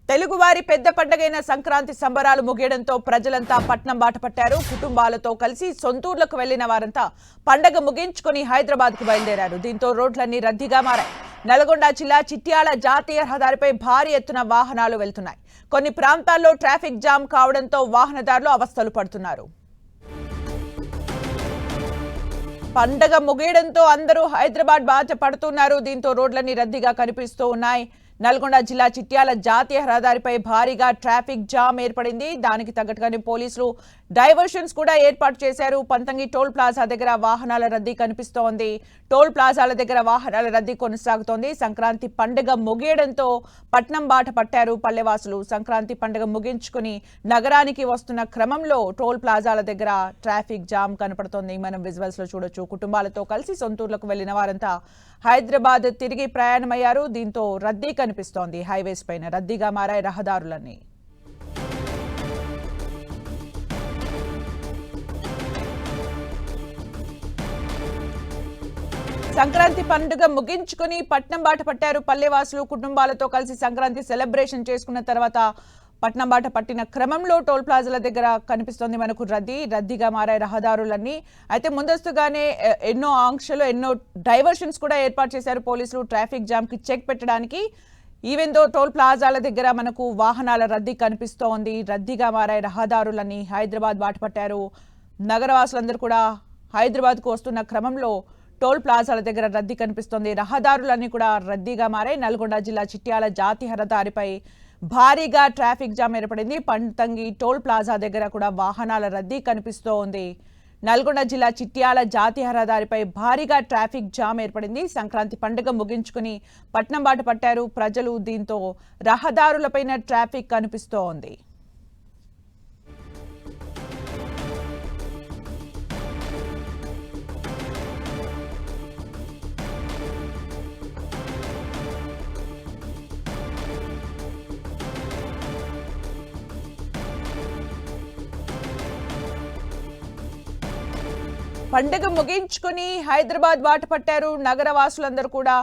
తెలుగువారి పెద్ద పండుగైన సంక్రాంతి సంబరాలు ముగియడంతో ప్రజలంతా పట్నం బాట పట్టారు. కుటుంబాలతో కలిసి సొంతూర్లకు వెళ్లిన వారంతా పండగ ముగించుకుని హైదరాబాద్కు బయలుదేరారు. దీంతో రోడ్లన్నీ రద్దీగా మారాయి. నల్గొండ జిల్లా చిట్యాల జాతీయ రహదారిపై భారీ ఎత్తున వాహనాలు వెళ్తున్నాయి. కొన్ని ప్రాంతాల్లో ట్రాఫిక్ జామ్ కావడంతో వాహనదారులు అవస్థలు పడుతున్నారు. పండగ ముగియడంతో అందరూ హైదరాబాద్ బాట పడుతున్నారు. దీంతో రోడ్లన్నీ రద్దీగా కనిపిస్తూ ఉన్నాయి. నల్గొండ జిల్లా చిట్యాల జాతీయ రహదారిపై భారీగా ట్రాఫిక్ జామ్ ఏర్పడింది. దానికి తగ్గట్టుగానే పోలీసులు డైవర్షన్స్ కూడా ఏర్పాటు చేశారు. పంతంగి టోల్ ప్లాజా దగ్గర వాహనాల రద్దీ కనిపిస్తోంది. టోల్ ప్లాజాల దగ్గర వాహనాల రద్దీ కొనసాగుతోంది. సంక్రాంతి పండుగ ముగియడంతో పట్నం బాట పట్టారు పల్లెవాసులు. సంక్రాంతి పండుగ ముగించుకుని నగరానికి వస్తున్న క్రమంలో టోల్ ప్లాజాల దగ్గర ట్రాఫిక్ జామ్ కనపడుతోంది. మనం విజువల్స్ లో చూడొచ్చు. కుటుంబాలతో కలిసి సొంతూర్లకు వెళ్లిన వారంతా హైదరాబాద్ తిరిగి ప్రయాణమయ్యారు. దీంతో రద్దీ కనిపిస్తోంది. హైవేస్ పైన రద్దీగా మారాయి రహదారులన్నీ. సంక్రాంతి పండుగ ముగించుకుని పట్నం బాట పట్టారు పల్లెవాసులు. కుటుంబాలతో కలిసి సంక్రాంతి సెలబ్రేషన్ చేసుకున్న తర్వాత పట్నం బాట పట్టిన క్రమంలో టోల్ ప్లాజాల దగ్గర కనిపిస్తోంది మనకు రద్దీగా మారాయి రహదారులన్నీ. అయితే ముందస్తుగానే ఎన్నో ఆంక్షలు, ఎన్నో డైవర్షన్స్ కూడా ఏర్పాటు చేశారు పోలీసులు ట్రాఫిక్ జామ్ కి చెక్ పెట్టడానికి. ఈవెన్ దో టోల్ ప్లాజాల దగ్గర మనకు వాహనాల రద్దీ కనిపిస్తోంది. రద్దీగా మారాయి రహదారులన్నీ. హైదరాబాద్ బాట పట్టారు నగరవాసులందరూ కూడా. హైదరాబాద్ కు వస్తున్న క్రమంలో టోల్ ప్లాజాల దగ్గర రద్దీ కనిపిస్తోంది. రహదారులన్నీ కూడా రద్దీగా మారాయి. నల్గొండ జిల్లా చిట్యాల జాతీయ రహదారిపై భారీగా ట్రాఫిక్ జామ్ ఏర్పడింది. పంతంగి టోల్ ప్లాజా దగ్గర కూడా వాహనాల రద్దీ కనిపిస్తోంది. నల్గొండ జిల్లా చిట్యాల జాతీయ రహదారిపై భారీగా ట్రాఫిక్ జామ్ ఏర్పడింది. సంక్రాంతి పండుగ ముగించుకుని పట్నం బాట పట్టారు ప్రజలు. దీంతో రహదారులపైన ట్రాఫిక్ కనిపిస్తోంది. పండుగ ముగించుకుని హైదరాబాద్ బాట పట్టారు నగరవాసులందరూ కూడా.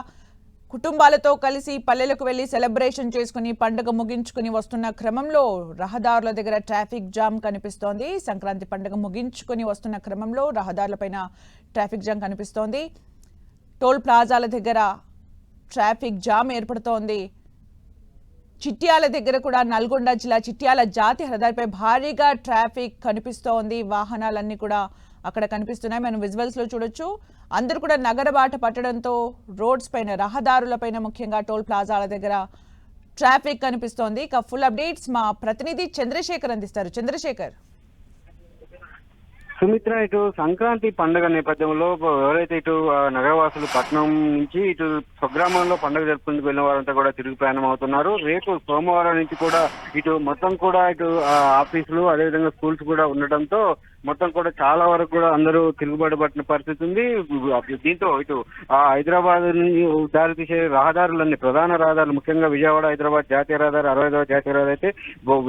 కుటుంబాలతో కలిసి పల్లెలకు వెళ్లి సెలబ్రేషన్ చేసుకుని పండుగ ముగించుకుని వస్తున్న క్రమంలో రహదారుల దగ్గర ట్రాఫిక్ జామ్ కనిపిస్తోంది. సంక్రాంతి పండుగ ముగించుకుని వస్తున్న క్రమంలో రహదారులపైన ట్రాఫిక్ జామ్ కనిపిస్తోంది. టోల్ ప్లాజాల దగ్గర ట్రాఫిక్ జామ్ ఏర్పడుతోంది. చిట్యాల దగ్గర కూడా నల్గొండ జిల్లా చిట్యాల జాతీయ రహదారిపై భారీగా ట్రాఫిక్ కనిపిస్తోంది. వాహనాలన్నీ కూడా అక్కడ కనిపిస్తున్నాయి. మనం విజువల్స్ లో చూడొచ్చు. అందరూ కూడా నగర బాట పట్టడంతో రోడ్స్ పైన, రహదారులపైన, ముఖ్యంగా టోల్ ప్లాజాల దగ్గర ట్రాఫిక్ కనిపిస్తోంది. ఇక ఫుల్ అప్డేట్స్ మా ప్రతినిధి చంద్రశేఖర్ అందిస్తారు. చంద్రశేఖర్. సుమిత్ర, ఇటు సంక్రాంతి పండుగ నేపథ్యంలో ఎవరైతే ఇటు నగరవాసులు పట్నం నుంచి ఇటు స్వగ్రామంలో పండుగ జరుపుకుంటూ వెళ్ళిన వారంతా కూడా తిరిగి ప్రయాణం అవుతున్నారు. రేపు సోమవారం నుంచి కూడా ఇటు మొత్తం కూడా ఇటు ఆఫీసులు, అదేవిధంగా స్కూల్స్ కూడా ఉండటంతో మొత్తం కూడా చాలా వరకు కూడా అందరూ తిరుగుబాటు పట్టిన పరిస్థితి ఉంది. దీంతో ఇటు హైదరాబాద్ దారి తీసే రహదారులన్నీ, ప్రధాన రహదారులు, ముఖ్యంగా విజయవాడ హైదరాబాద్ జాతీయ రహదారి, 65వ జాతీయ రహదారి అయితే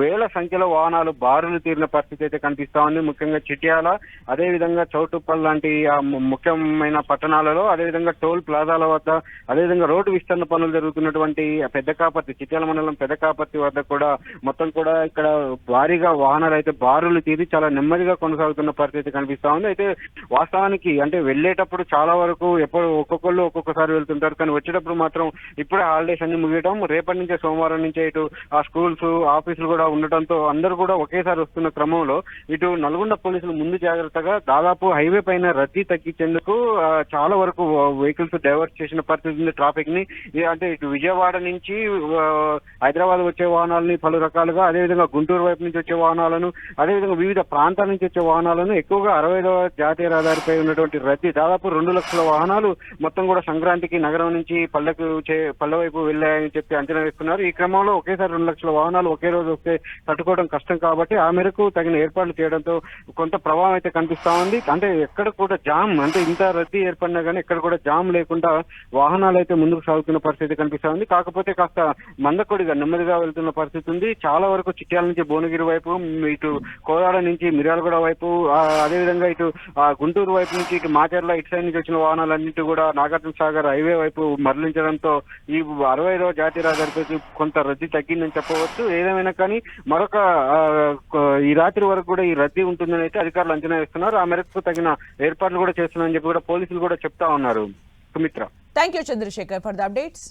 వేల సంఖ్యలో వాహనాలు బారులు తీరిన పరిస్థితి అయితే కనిపిస్తా ఉంది. ముఖ్యంగా చిట్యాల, అదేవిధంగా చౌటుప్పల్ లాంటి ముఖ్యమైన పట్టణాలలో, అదేవిధంగా టోల్ ప్లాజాల వద్ద, అదేవిధంగా రోడ్డు విస్తరణ పనులు జరుగుతున్నటువంటి పెద్దకాపర్తి, చిట్యాల మండలం పెద్దకాపర్తి వద్ద కూడా మొత్తం కూడా ఇక్కడ భారీగా వాహనాలు అయితే బారులు తీరి చాలా నెమ్మదిగా కొనసాగుతున్న పరిస్థితి కనిపిస్తా ఉంది. అయితే వాస్తవానికి అంటే వెళ్లేటప్పుడు చాలా వరకు ఎప్పుడు ఒక్కొక్కళ్ళు ఒక్కొక్కసారి వెళ్తుంటారు, కానీ వచ్చేటప్పుడు మాత్రం ఇప్పుడే హాలిడేస్ అన్ని ముగియడం, రేపటి నుంచే సోమవారం నుంచే ఇటు ఆ స్కూల్స్, ఆఫీసులు కూడా ఉండటంతో అందరూ కూడా ఒకేసారి వస్తున్న క్రమంలో ఇటు నల్గొండ పోలీసులు ముందు జాగ్రత్తగా దాదాపు హైవే పైన రద్దీ తగ్గించేందుకు చాలా వరకు వెహికల్స్ డైవర్ట్ చేసిన పరిస్థితి ఉంది. ట్రాఫిక్ ని అంటే ఇటు విజయవాడ నుంచి హైదరాబాద్ వచ్చే వాహనాలని పలు రకాలుగా, అదేవిధంగా గుంటూరు వైపు నుంచి వచ్చే వాహనాలను, అదేవిధంగా వివిధ ప్రాంతాల నుంచి వచ్చే వాహనాలను ఎక్కువగా 65వ జాతీయ రహదారిపై ఉన్నటువంటి రద్దీ దాదాపు 2 లక్షల వాహనాలు మొత్తం కూడా సంక్రాంతికి నగరం నుంచి పల్లె వైపు వెళ్ళాయని చెప్పి అంచనా వేస్తున్నారు. ఈ క్రమంలో ఒకేసారి 2 లక్షల వాహనాలు ఒకే రోజు వస్తే తట్టుకోవడం కష్టం కాబట్టి ఆ మేరకు తగిన ఏర్పాట్లు చేయడంతో కొంత ప్రభావం అయితే కనిపిస్తా ఉంది. అంటే ఎక్కడ కూడా జామ్, అంటే ఇంత రద్దీ ఏర్పడినా కానీ ఎక్కడ కూడా జామ్ లేకుండా వాహనాలు అయితే ముందుకు సాగుతున్న పరిస్థితి కనిపిస్తా ఉంది. కాకపోతే కాస్త మందకొడిగా నెమ్మదిగా వెళ్తున్న పరిస్థితి ఉంది. చాలా వరకు చిట్యాల నుంచి భువనగిరి వైపు, ఇటు కోదాడ నుంచి మిర్యాలగూడ వైపు వైపు అదేవిధంగా ఇటు గుంటూరు వైపు నుంచి ఇటు మాచర్ల ఇటు సైడ్ నుంచి వచ్చిన వాహనాలన్నింటి కూడా నాగార్జున సాగర్ హైవే వైపు మరలించడంతో ఈ 60వ జాతీయ రహదారిపై కొంత రద్దీ తగ్గిందని చెప్పవచ్చు. ఏదేమైనా కానీ మరొక ఈ రాత్రి వరకు కూడా ఈ రద్దీ ఉంటుందని అయితే అధికారులు అంచనా వేస్తున్నారు. ఆ మేరకు తగిన ఏర్పాట్లు కూడా చేస్తున్నారని చెప్పి కూడా పోలీసులు కూడా చెప్తా ఉన్నారు. Sumitra. Thank you Chandrasekhar for the updates.